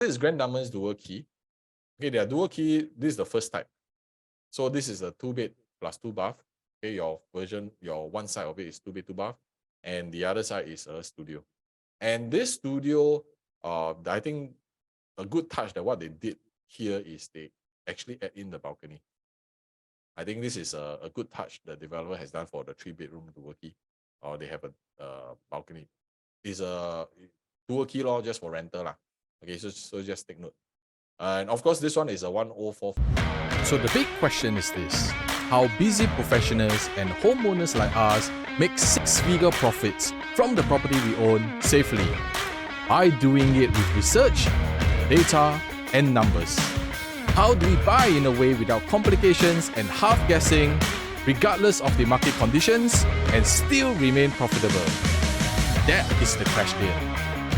This is Grand Dunman's dual key. Okay, their dual key, this is the first type. So this is a 2-bed plus 2 bath. Okay, your one side of it is 2-bed, 2 bath, and the other side is a studio. And this studio, I think a good touch that what they did here is they actually add in the balcony. I think this is a good touch the developer has done for the 3-bedroom dual key. Or they have a balcony. It's a dual key law just for rental lah. Okay, so just take note. And of course, this one is a 104. So the big question is this: how busy professionals and homeowners like us make 6-figure profits from the property we own safely? By doing it with research, data, and numbers. How do we buy in a way without complications and half guessing, regardless of the market conditions, and still remain profitable? That is the question.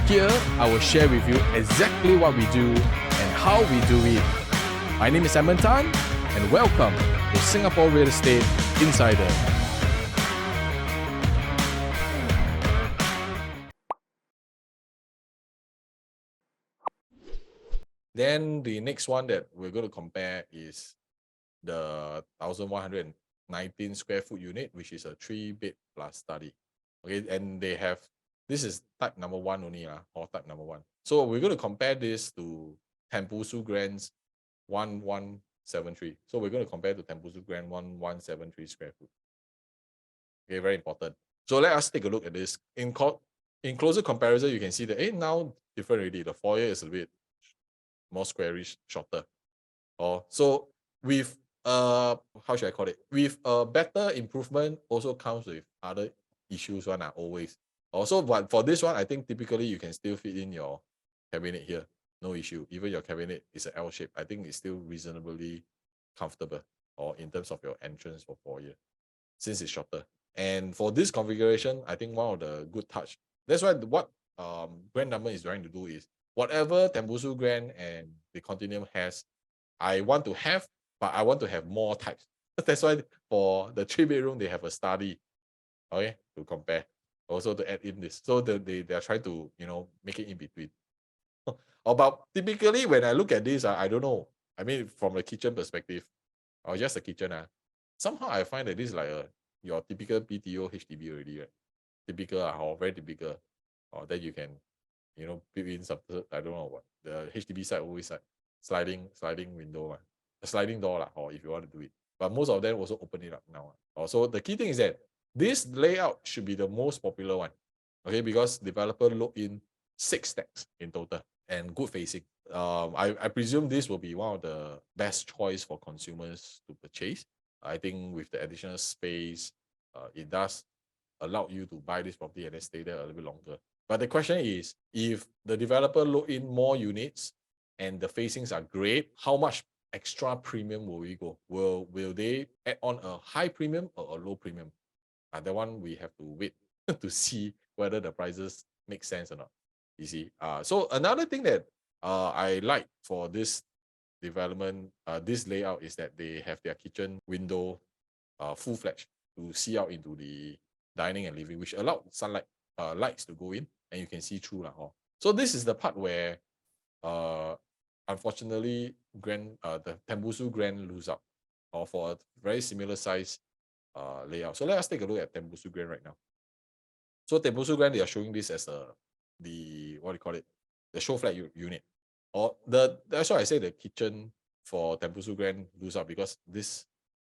Here, I will share with you exactly what we do and how we do it. My name is Edmund, and welcome to Singapore Real Estate Insider. Then the next one that we're going to compare is the 1,119 square foot unit, which is a 3-bed plus study. Okay, and they have, this is type number 1 only, or type number 1. So we're going to compare this to Tembusu Grand's 1173. So we're going to compare to Tembusu Grand 1173 square foot. Okay, very important. So let us take a look at this. In closer comparison, you can see that now different already. The foyer is a bit more squarish, shorter. So with how should I call it? With a better improvement also comes with other issues always. Also, but for this one, I think typically you can still fit in your cabinet here. No issue. Even your cabinet is an L shape. I think it's still reasonably comfortable or in terms of your entrance for foyer, since it's shorter. And for this configuration, I think one of the good touch. That's why what Grand Dunman is trying to do is whatever Tembusu Grand and the Continuum has, I want to have, but I want to have more types. That's why for the 3-bedroom, they have a study, okay, to compare. Also to add in this. So they are trying to, make it in between. But typically, when I look at this, I don't know. I mean, from the kitchen perspective, or just the kitchen, somehow I find that this is like your typical BTO HDB already, right? Typical, or very typical. Or that you can, build in some, I don't know what. The HDB side always like sliding window, a sliding door, or if you want to do it. But most of them also open it up now. Also, the key thing is that this layout should be the most popular one. Okay, because developer load in 6 stacks in total and good facing. I presume this will be one of the best choice for consumers to purchase. I think with the additional space, it does allow you to buy this property and then stay there a little bit longer. But the question is, if the developer load in more units and the facings are great, how much extra premium will we go? Will they add on a high premium or a low premium? That one we have to wait to see whether the prices make sense or not. You see, so another thing that I like for this development, this layout, is that they have their kitchen window full-fledged to see out into the dining and living, which allow sunlight lights to go in and you can see through. So this is the part where unfortunately the Tembusu Grand lose out, or for a very similar size layout. So let us take a look at Tembusu Grand right now. So Tembusu Grand, they are showing this as the what do you call it? The show flat unit. Or that's why I say the kitchen for Tembusu Grand lose out, because this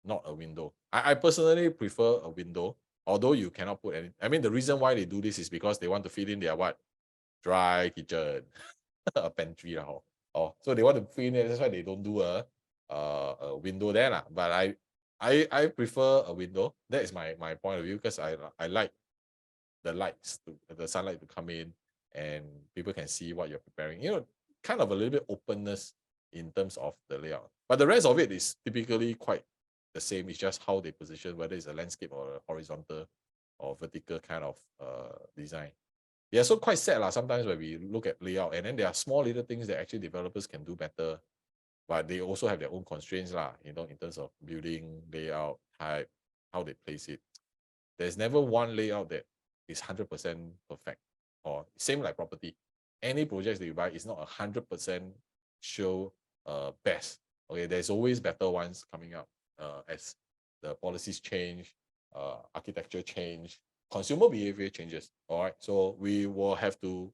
not a window. I personally prefer a window, although you cannot put any. I mean, the reason why they do this is because they want to fit in their what? Dry kitchen, a pantry. So they want to fit in it. That's why they don't do a window there. But I prefer a window. That is my point of view, because I like the lights, the sunlight to come in and people can see what you're preparing. Kind of a little bit openness in terms of the layout. But the rest of it is typically quite the same. It's just how they position, whether it's a landscape or a horizontal or vertical kind of design. Yeah, so quite sad sometimes when we look at layout, and then there are small little things that actually developers can do better, but they also have their own constraints in terms of building, layout, type, how they place it. There's never one layout that is 100% perfect, or same like property. any projects that you buy is not 100% sure best. Okay, there's always better ones coming up as the policies change, architecture change, consumer behavior changes. All right, so we will have to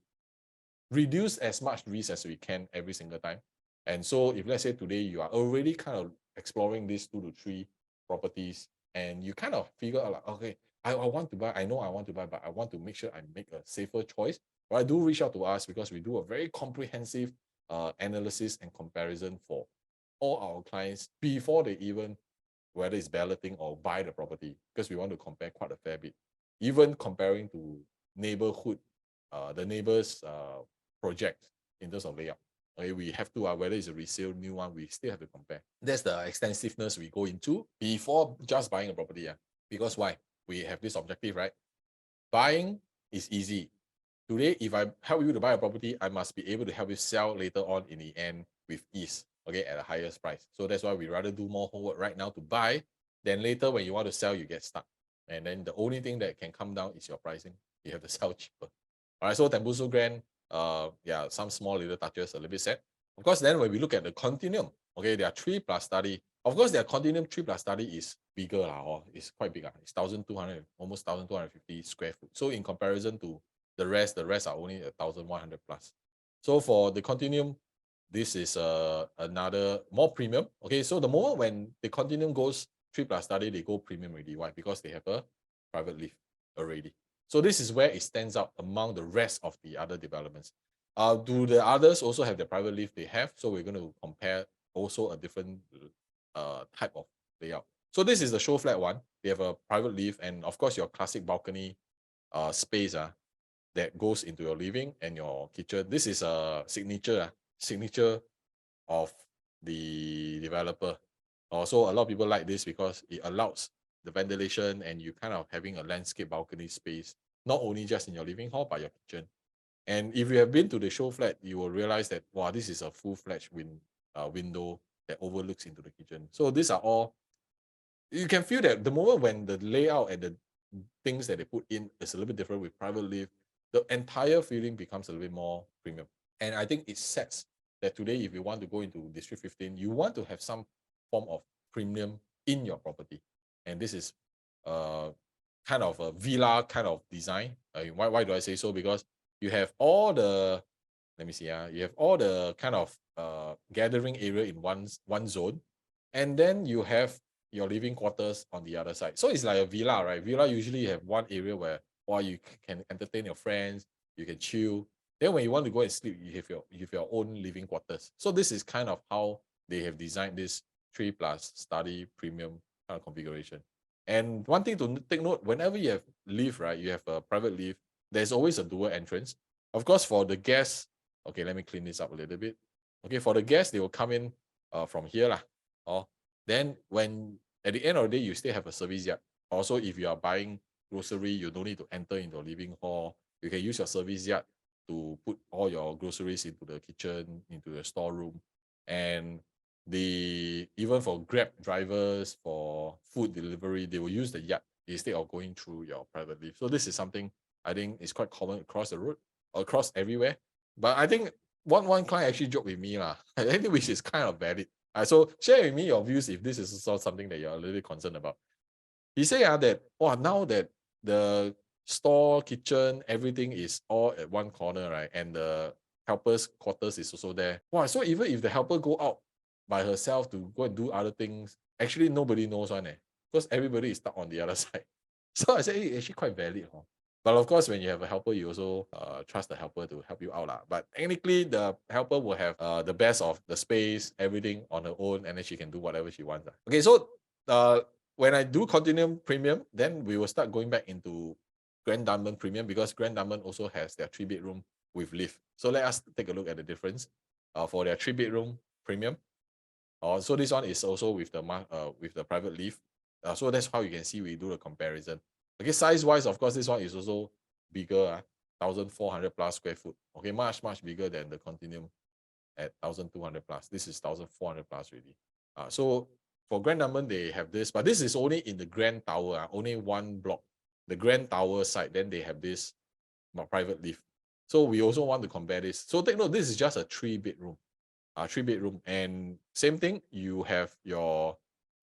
reduce as much risk as we can every single time. And so if let's say today you are already kind of exploring these 2 to 3 properties and you kind of figure out like, okay, I want to buy, I know I want to buy, but I want to make sure I make a safer choice. But do reach out to us because we do a very comprehensive analysis and comparison for all our clients before they even, whether it's balloting or buy the property, because we want to compare quite a fair bit, even comparing to neighborhood, the neighbors' project in terms of layout. Okay, we have to, whether it's a resale, new one, we still have to compare. That's the extensiveness we go into before just buying a property. Yeah. Because why? We have this objective, right? Buying is easy. Today, if I help you to buy a property, I must be able to help you sell later on in the end with ease, okay, at a highest price. So that's why we rather do more homework right now to buy, then later when you want to sell, you get stuck. And then the only thing that can come down is your pricing. You have to sell cheaper. All right, so Tembusu Grand, yeah, some small little touches, a little bit sad. Of course, then when we look at the Continuum, okay, there are 3 plus study. Of course, their Continuum 3 plus study is bigger, or it's quite big. It's 1,200, almost 1,250 square foot. So in comparison to the rest are only 1,100 plus. So for the Continuum, this is another more premium. Okay, so the moment when the Continuum goes 3 plus study, they go premium already. Why? Because they have a private lift already. So this is where it stands out among the rest of the other developments. Do the others also have the private lift? They have. So we're going to compare also a different type of layout. So this is the show flat one. They have a private lift and of course your classic balcony space that goes into your living and your kitchen. This is a signature of the developer. Also, a lot of people like this because it allows the ventilation and you kind of having a landscape balcony space, not only just in your living hall, but your kitchen. And if you have been to the show flat, you will realize that, wow, this is a full-fledged window that overlooks into the kitchen. So these are all, you can feel that the moment when the layout and the things that they put in is a little bit different with private lift, the entire feeling becomes a little bit more premium. And I think it sets that today, if you want to go into District 15, you want to have some form of premium in your property. And this is kind of a villa kind of design. Why do I say so? Because you have all the, let me see, you have all the kind of gathering area in one zone. And then you have your living quarters on the other side. So it's like a villa, right? Villa usually have one area where you can entertain your friends, you can chill. Then when you want to go and sleep, you have your own living quarters. So this is kind of how they have designed this 3 plus study premium kind of configuration. And one thing to take note, whenever you have lift, right, you have a private lift, there's always a dual entrance. Of course, for the guests, okay, let me clean this up a little bit. Okay, for the guests, they will come in from here lah. Then when at the end of the day, you still have a service yard. Also, if you are buying grocery, you don't need to enter into the living hall. You can use your service yard to put all your groceries into the kitchen, into the storeroom. And even for Grab drivers, for food delivery, they will use the yard instead of going through your private lift. So this is something I think is quite common across the road, across everywhere. But I think one client actually joked with me, I think which is kind of valid. So share with me your views if this is also something that you're a little bit concerned about. He said that, now that the store, kitchen, everything is all at one corner, right? And the helper's quarters is also there. So even if the helper go out by herself to go and do other things, actually nobody knows one, because everybody is stuck on the other side. So I said, it's actually quite valid. But of course, when you have a helper, you also trust the helper to help you out. But technically, the helper will have the best of the space, everything on her own, and then she can do whatever she wants. Okay, so when I do Continuum Premium, then we will start going back into Grand Dunman Premium, because Grand Dunman also has their 3-bedroom with lift. So let us take a look at the difference for their 3-bedroom Premium. So this one is also with the private lift. So that's how you can see we do the comparison. Okay, size-wise, of course, this one is also bigger, 1,400 plus square foot. Okay, much bigger than the Continuum at 1,200 plus. This is 1,400 plus really. So for Grand Dunman, they have this, but this is only in the Grand Tower, only one block. The Grand Tower side, then they have this private lift. So we also want to compare this. So take note, this is just a 3-bedroom. 3-bedroom. And same thing, you have your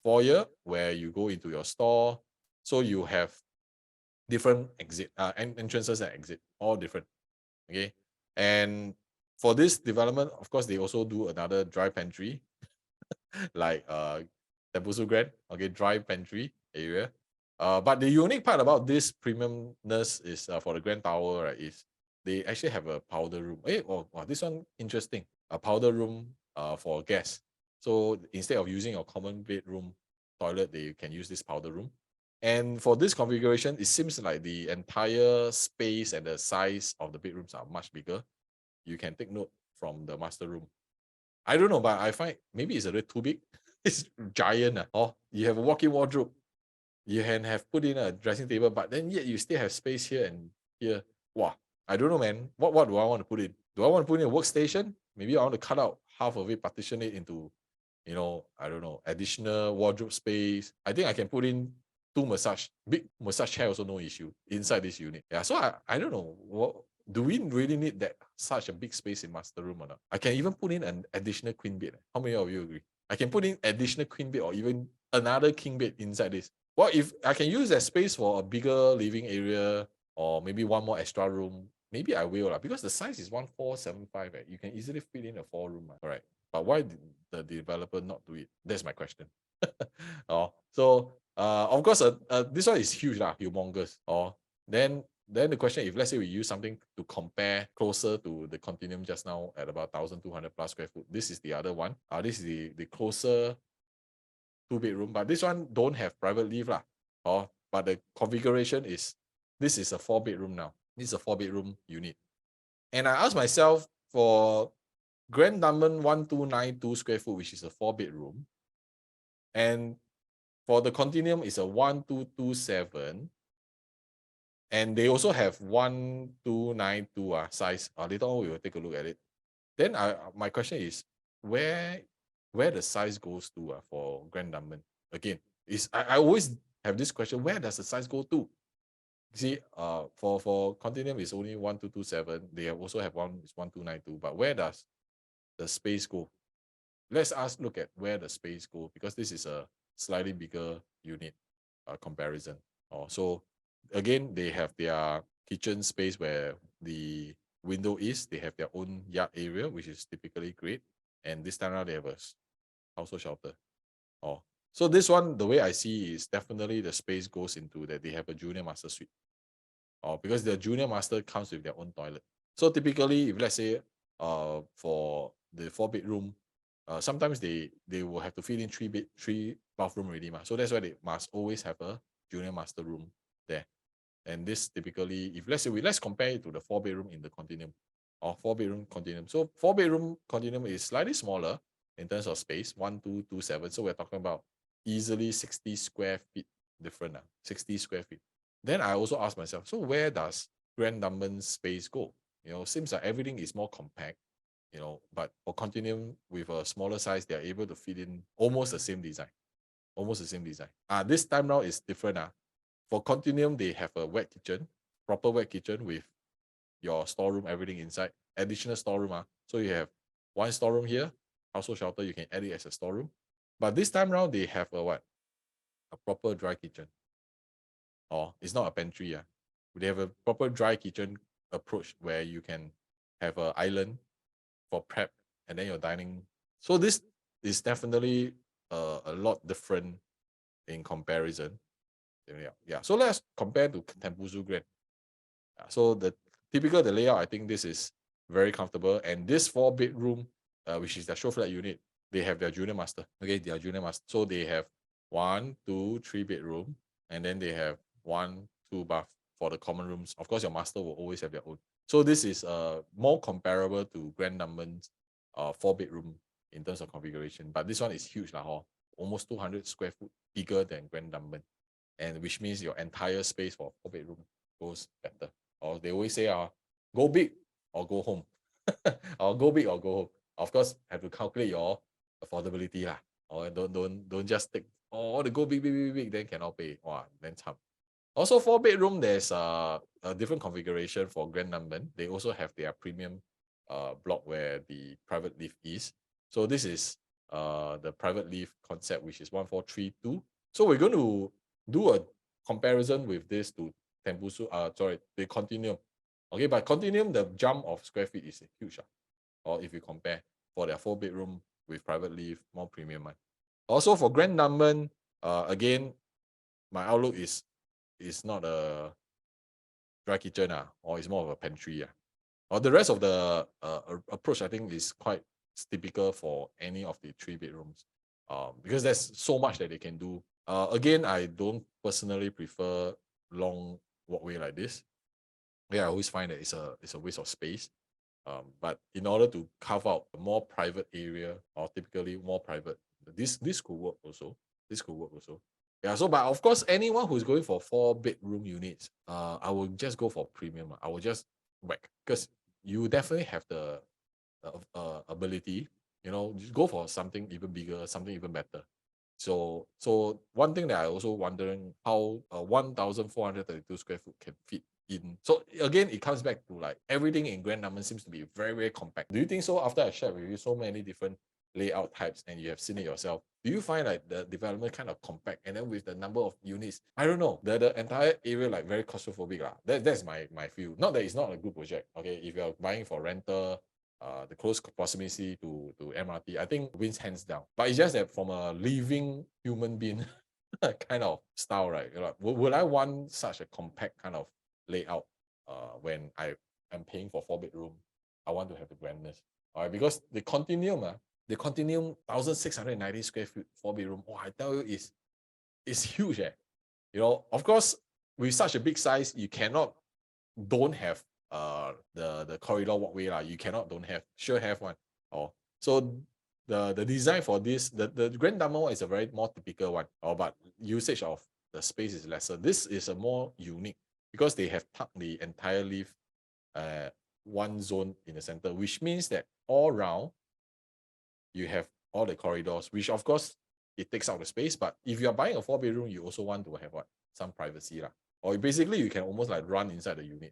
foyer where you go into your store. So you have different entrances and exit, all different. Okay. And for this development, of course, they also do another dry pantry, like Tembusu Grand, okay, dry pantry area. But the unique part about this premiumness is for the Grand Tower, right, is they actually have a powder room. This one interesting. A powder room for guests. So instead of using a common bedroom toilet, they can use this powder room. And for this configuration, it seems like the entire space and the size of the bedrooms are much bigger. You can take note from the master room. I don't know, but I find maybe it's a little too big. It's giant. Oh, you have a walk-in wardrobe. You can have put in a dressing table, but then yet you still have space here and here. Wow, I don't know, man. What do I want to put in? Do I want to put in a workstation? Maybe I want to cut out half of it, partition it into, I don't know, additional wardrobe space. I think I can put in big massage chair, also no issue inside this unit. Yeah, so I don't know. Do we really need that such a big space in master room or not? I can even put in an additional queen bed. How many of you agree? I can put in additional queen bed or even another king bed inside this. Well, if I can use that space for a bigger living area or maybe one more extra room, maybe I will, because the size is 1475. You can easily fit in a 4-room. All right. But why did the developer not do it? That's my question. So of course, this one is huge, humongous. Then the question, if let's say we use something to compare closer to the Continuum just now at about 1,200 plus square foot, this is the other one. This is the closer 2-bedroom, but this one don't have private lift but the configuration is, this is a 4-bedroom now. This is a 4-bedroom unit. And I asked myself, for Grand Dunman 1292 square foot, which is a 4-bedroom, and for the Continuum is a 1227, and they also have 1292 size. Later on we will take a look at it. Then my question is, where the size goes to for Grand Dunman? Again, I always have this question, where does the size go to? See, for Continuum is only 1227. They also have one is 1292, but where does the space go? Let's look at where the space go, because this is a slightly bigger unit comparison. So again, they have their kitchen space where the window is. They have their own yard area, which is typically great. And this time around, they have a household shelter. So this one, the way I see is definitely the space goes into that they have a junior master suite. Because the junior master comes with their own toilet. So typically, if let's say for the 4-bedroom, sometimes they will have to fit in 3 bathroom already. So that's why they must always have a junior master room there. And this typically, if let's compare it to the 4-bedroom in the Continuum, or 4-bedroom Continuum. So 4-bedroom Continuum is slightly smaller in terms of space, 1227. So we're talking about easily 60 square feet different, 60 square feet. Then I also ask myself, so where does Grand Dunman's space go? Seems like everything is more compact, but for Continuum with a smaller size, they are able to fit in almost the same design. This time now is different. For Continuum, they have a wet kitchen, proper wet kitchen with your storeroom, everything inside, additional storeroom. So you have one storeroom here, household shelter, you can add it as a storeroom. But this time around, they have a proper dry kitchen. It's not a pantry. They have a proper dry kitchen approach where you can have an island for prep and then your dining. So this is definitely a lot different in comparison. Yeah. So let's compare to Tembusu Grand. So the layout, I think this is very comfortable. And this 4-bedroom, which is the show flat unit, they have their junior master. Okay, their junior master. So they have 1, 2, 3 bedroom, and then they have 1, 2 bath for the common rooms. Of course, your master will always have their own. So this is more comparable to Grand Dunman's 4-bedroom in terms of configuration. But this one is huge, almost 200 square foot bigger than Grand Dunman. And which means your entire space for 4-bedroom goes better. Or they always say, go big or go home. Or go big or go home. Of course, have to calculate your affordability. Or don't just take, the go big, then cannot pay. Then Also, 4-bedroom, there's a different configuration for Grand Dunman. They also have their premium block where the private lift is. So this is the private lift concept, which is 1432. So we're going to do a comparison with this to Tembusu, the Continuum. Okay, but Continuum, the jump of square feet is huge. Or if you compare for their 4-bedroom with private lift, more premium one. Also for Grand Dunman, again, my outlook is not a dry kitchen, or it's more of a pantry. Or the rest of the approach, I think, is quite typical for any of the 3 bedrooms, because there's so much that they can do. Again, I don't personally prefer long walkway like this. Yeah, I always find that it's a waste of space. But in order to carve out a more private area, or typically more private, this could work also. This could work also. Yeah, so but of course, anyone who's going for 4-bedroom units, I will just go for premium. I will just whack, because you definitely have the ability, just go for something even bigger, something even better. So one thing that I also wondering how 1,432 square foot can fit in. So again, it comes back to like everything in Grand Dunman seems to be very, very compact. Do you think so? After I shared with you so many different layout types and you have seen it yourself, do you find like the development kind of compact, and then with the number of units, I don't know, the entire area like very claustrophobic lah. That's my feel. Not that it's not a good project. Okay, if you're buying for rental, the close proximity to MRT, I think wins hands down. But it's just that from a living human being kind of style, right? Like, would I want such a compact kind of layout when I am paying for 4-bedroom? I want to have the grandness. All right, because the Continuum 1,690 square feet 4-bedroom. Oh, I tell you, is huge. Of course, with such a big size, you cannot don't have the corridor walkway lah. You cannot don't have, sure have one. So the design for this, the Grand Dunman one is a very more typical one. But usage of the space is lesser. This is a more unique because they have tucked the entire lift one zone in the center, which means that all around you have all the corridors, which of course it takes out the space. But if you are buying a 4-bedroom, you also want to have what? Some privacy lah. Or basically you can almost like run inside the unit.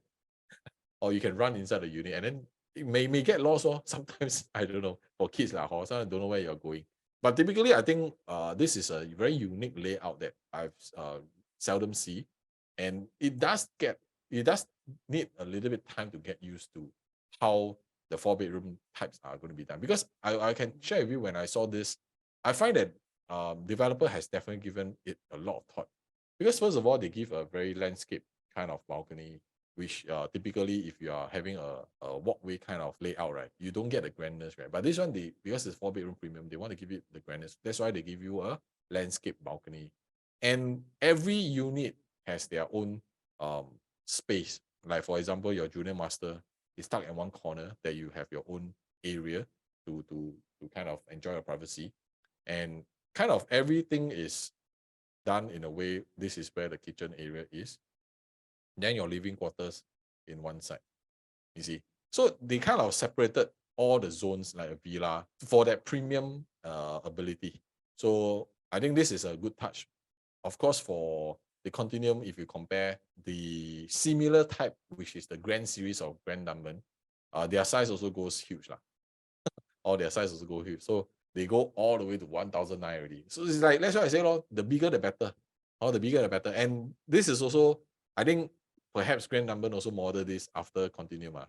Or you can run inside the unit, and then it may get lost. Or sometimes, I don't know, for kids like sometimes don't know where you're going. But typically, I think this is a very unique layout that I've seldom see, and it does need a little bit time to get used to how the 4-bedroom types are going to be done. Because I can share with you, when I saw this, I find that developer has definitely given it a lot of thought. Because first of all, they give a very landscape kind of balcony, which typically if you are having a walkway kind of layout, right, you don't get the grandness, right? But this one, because it's 4-bedroom premium, they want to give it the grandness. That's why they give you a landscape balcony. And every unit has their own space. Like for example, your junior master is stuck in one corner, that you have your own area to kind of enjoy your privacy. And kind of everything is done in a way, this is where the kitchen area is. Then your living quarters in one side. You see, so they kind of separated all the zones like a villa for that premium ability. So I think this is a good touch. Of course, for the Continuum, if you compare the similar type, which is the Grand series of Grand Dunman, their size also goes huge lah. All their size also go huge. So they go all the way to 1,009 already. So it's like, that's why I say, the bigger the better. The bigger the better. And this is also, I think, perhaps Grand Dunman also model this after Continuum,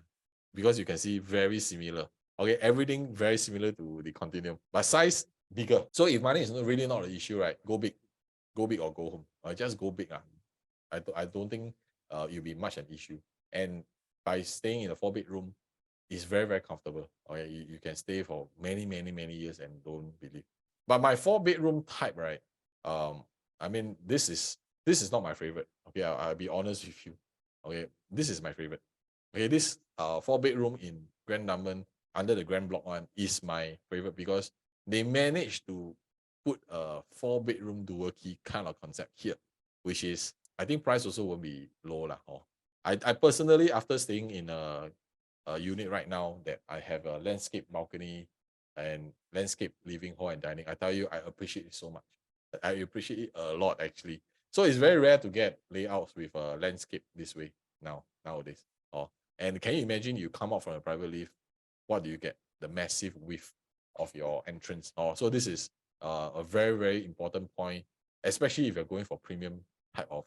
because you can see very similar. Okay, everything very similar to the Continuum, but size bigger. So if money is really not an issue, right, go big or go home. Or just go big. I don't think it'll be much an issue. And by staying in a 4-bedroom, it's very, very comfortable. Okay, you can stay for many, many, many years and don't believe. But my 4-bedroom type, right? I mean, this is not my favorite. Okay, I'll be honest with you. Okay, this is my favorite. Okay, this 4-bedroom in Grand Dunman under the Grand Block one is my favorite, because they managed to put a 4-bedroom dual key kind of concept here, which is, I think price also won't be low lah. I personally, after staying in a unit right now, that I have a landscape balcony and landscape living hall and dining, I tell you, I appreciate it so much. I appreciate it a lot, actually. So it's very rare to get layouts with a landscape this way nowadays. And can you imagine you come out from a private lift, what do you get? The massive width of your entrance. So this is a very, very important point, especially if you're going for premium type of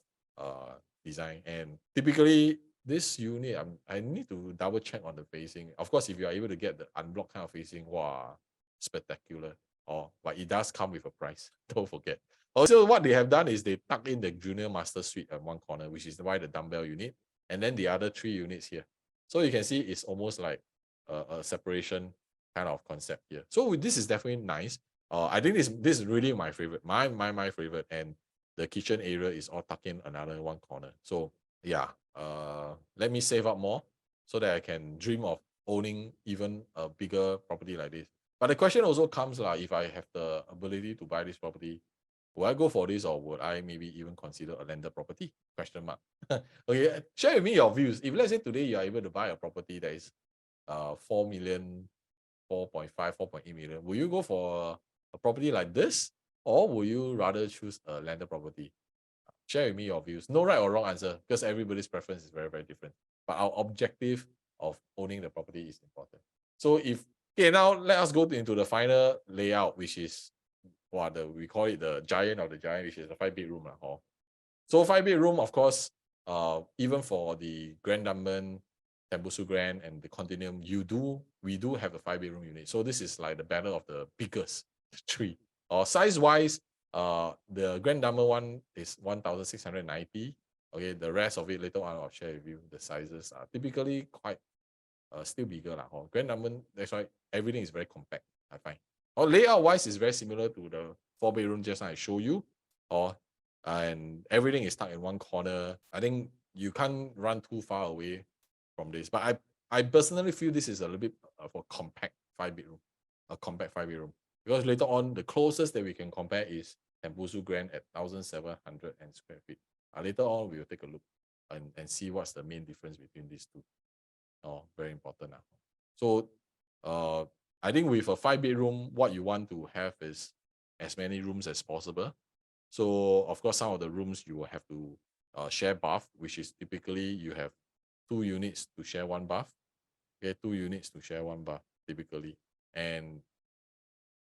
design. And typically this unit, I need to double check on the facing. Of course, if you are able to get the unblocked kind of facing, wow, spectacular. But it does come with a price. Don't forget. Also, what they have done is they tuck in the junior master suite at one corner, which is why the dumbbell unit, and then the other 3 units here. So you can see it's almost like a separation kind of concept here. So this is definitely nice. I think this is really my favorite, my favorite, and the kitchen area is all tucked in another one corner. So yeah, let me save up more so that I can dream of owning even a bigger property like this. But the question also comes if I have the ability to buy this property, will I go for this, or would I maybe even consider a landed property? Question mark. Okay, share with me your views. If let's say today you are able to buy a property that is 4 million, 4.5, 4.8 million, will you go for a property like this, or will you rather choose a landed property? Share with me your views. No right or wrong answer, because everybody's preference is very, very different. But our objective of owning the property is important. So now let us go into the final layout, which is we call it the giant of the giant, which is the 5-bedroom. So 5-bedroom, of course, even for the Grand Dunman, Tembusu Grand, and the Continuum, we do have a 5-bedroom unit. So this is like the battle of the biggest 3. Size-wise, the Grand Dunman one is 1,690. Okay, the rest of it later on I'll share with you. The sizes are typically quite still bigger. Grand Dunman, that's why everything is very compact, I find. Layout-wise is very similar to the 4-bedroom just now I show you. And everything is stuck in one corner. I think you can't run too far away from this. But I personally feel this is a little bit of a compact 5-bedroom. A compact 5-bedroom. Because later on, the closest that we can compare is Tembusu Grand at 1,700 square feet. Later on, we will take a look and see what's the main difference between these two. Very important. So I think with a 5-bedroom, what you want to have is as many rooms as possible. So of course, some of the rooms you will have to share bath, which is typically you have 2 units to share 1 bath. Okay, 2 units to share 1 bath typically. And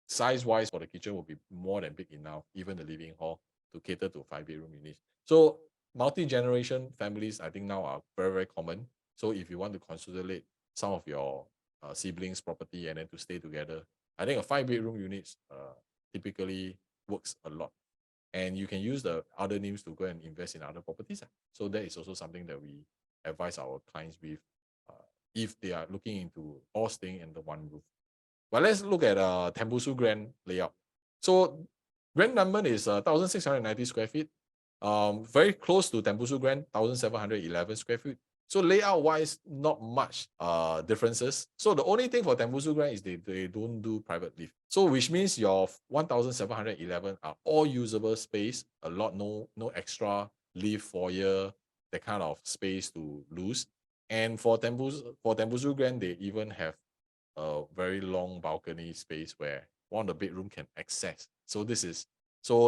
size-wise for the kitchen will be more than big enough, even the living hall, to cater to 5-bedroom units. So multi-generation families, I think now are very, very common. So if you want to consolidate some of your siblings' property and then to stay together, I think a 5-bedroom unit typically works a lot. And you can use the other names to go and invest in other properties. So that is also something that we advise our clients with if they are looking into all staying under one roof. But let's look at Tembusu Grand layout. So Grand Dunman is 1,690 square feet. Very close to Tembusu Grand, 1,711 square feet. So layout-wise, not much differences. So the only thing for Tembusu Grand is they don't do private lift. So which means your 1,711 are all usable space, a lot, no extra lift, foyer, that kind of space to lose. And for Tembusu Grand, they even have a very long balcony space where one of the bedroom can access. So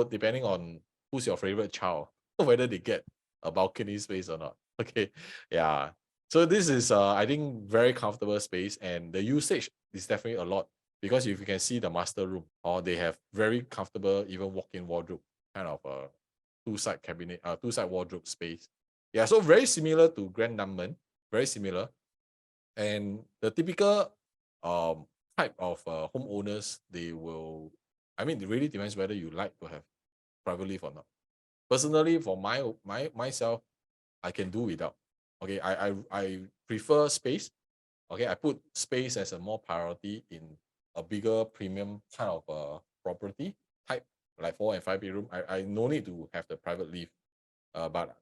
depending on who's your favorite child, whether they get a balcony space or not. Okay, yeah. So this is I think very comfortable space, and the usage is definitely a lot, because if you can see the master room, they have very comfortable even walk-in wardrobe, kind of a 2-side cabinet, 2-side wardrobe space. Yeah, so very similar to Grand Dunman, very similar. And the typical type of homeowners, it really depends whether you like to have private lift or not. Personally, for myself, I can do without. Okay, I prefer space. Okay, I put space as a more priority in a bigger premium kind of property type, like 4 and 5-bedroom. I no need to have the private lift, but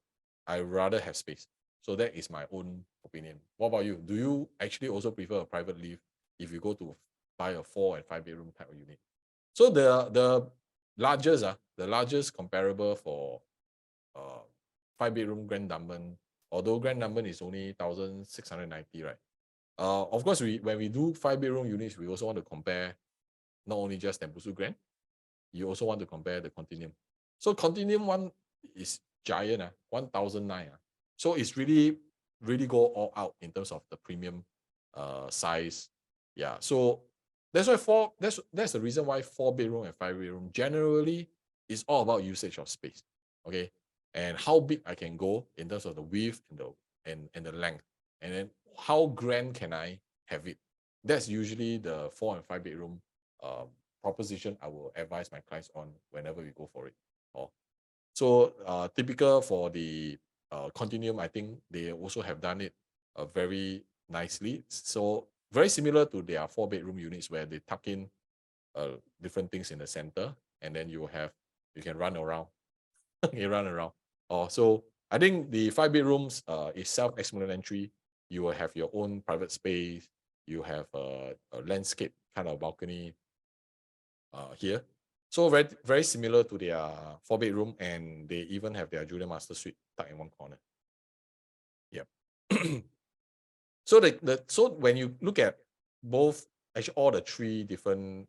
I rather have space. So that is my own opinion. What about you? Do you actually also prefer a private lift if you go to buy a 4 and 5-bedroom type of unit? So the largest comparable for 5-bedroom Grand Dunman, although Grand Dunman is only 1,690, right? Of course, when we do 5-bedroom units, we also want to compare not only just Tembusu Grand, you also want to compare the Continuum. So Continuum one is giant, 1,009. So it's really, really go all out in terms of the premium size. Yeah. So that's why that's the reason why 4 bedroom and 5 bedroom generally is all about usage of space. Okay. And how big I can go in terms of the width and the length. And then how grand can I have it? That's usually the 4 and 5 bedroom proposition I will advise my clients on whenever we go for it. So typical for the Continuum, I think they also have done it very nicely. So very similar to their 4 bedroom units where they tuck in different things in the center, and then you can run around. You run around. So I think the 5 bedrooms is self-explanatory. You will have your own private space. You have a landscape kind of balcony here. So very, very similar to their 4 bedroom, and they even have their junior master suite tucked in one corner. Yep. So so when you look at both, actually all the 3 different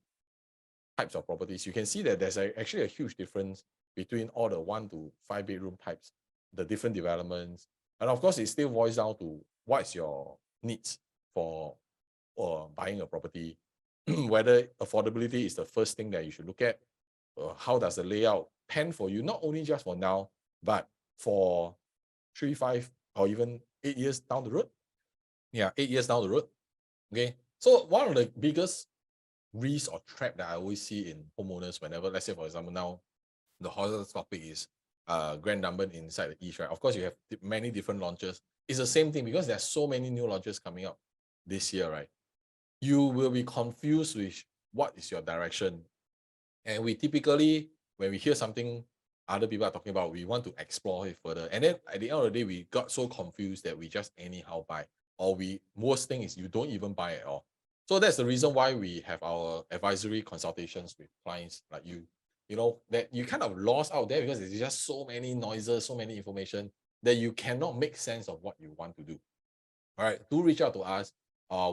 types of properties, you can see that there's actually a huge difference between all the 1 to 5 bedroom types, the different developments. And of course, it still boils down to what's your needs for buying a property, whether affordability is the first thing that you should look at. How does the layout pan for you, not only just for now, but for 3, 5, or even 8 years down the road? Yeah, 8 years down the road. Okay. So one of the biggest risk or trap that I always see in homeowners whenever, let's say for example, now the hottest topic is Grand Dunman inside the East, right? Of course, you have many different launches. It's the same thing because there's so many new launches coming up this year, right? You will be confused with what is your direction. And we typically, when we hear something other people are talking about, we want to explore it further. And then at the end of the day, we got so confused that we just anyhow buy. Or worst thing is you don't even buy at all. So that's the reason why we have our advisory consultations with clients like you. You know, that you kind of lost out there because there's just so many noises, so many information that you cannot make sense of what you want to do. All right, do reach out to us.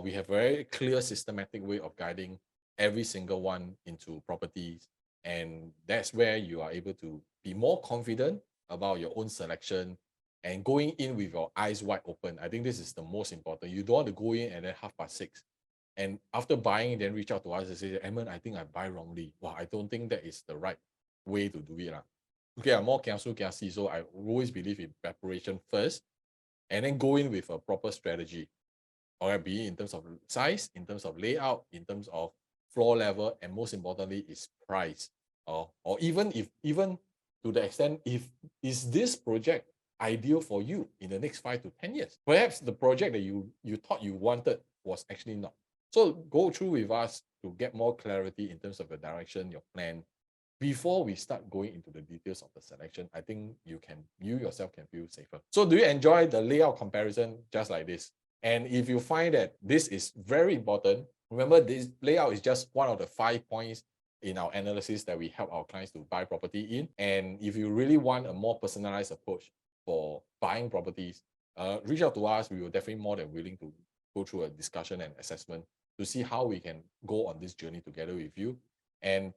We have a very clear, systematic way of guiding every single one into properties. And that's where you are able to be more confident about your own selection and going in with your eyes wide open. I think this is the most important. You don't want to go in and then 6:30. And after buying, then reach out to us and say, Edmund, I think I buy wrongly. Well, I don't think that is the right way to do it. Okay, I'm more kiasu kiasi, so I always believe in preparation first and then go in with a proper strategy. All right, be it in terms of size, in terms of layout, in terms of floor level, and most importantly is price. Or even to the extent, if is this project ideal for you in the next 5 to 10 years? Perhaps the project that you thought you wanted was actually not. So go through with us to get more clarity in terms of your direction, your plan. Before we start going into the details of the selection, I think you yourself can feel safer. So do you enjoy the layout comparison just like this? And if you find that this is very important, remember this layout is just one of the 5 points in our analysis that we help our clients to buy property in. And if you really want a more personalized approach for buying properties, reach out to us. We will definitely more than willing to go through a discussion and assessment to see how we can go on this journey together with you. And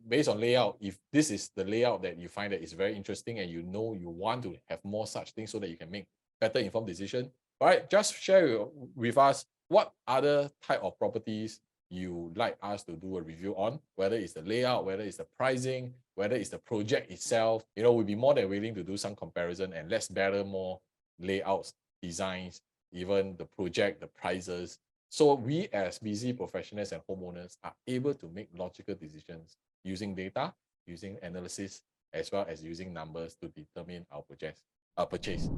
based on layout, if this is the layout that you find that is very interesting and you know you want to have more such things so that you can make better informed decision, all right, just share with us what other type of properties you like us to do a review on, whether it's the layout, whether it's the pricing, whether it's the project itself. You know, we'll be more than willing to do some comparison and let's better more layouts, designs, even the project, the prices. So we as busy professionals and homeowners are able to make logical decisions using data, using analysis, as well as using numbers to determine our purchase.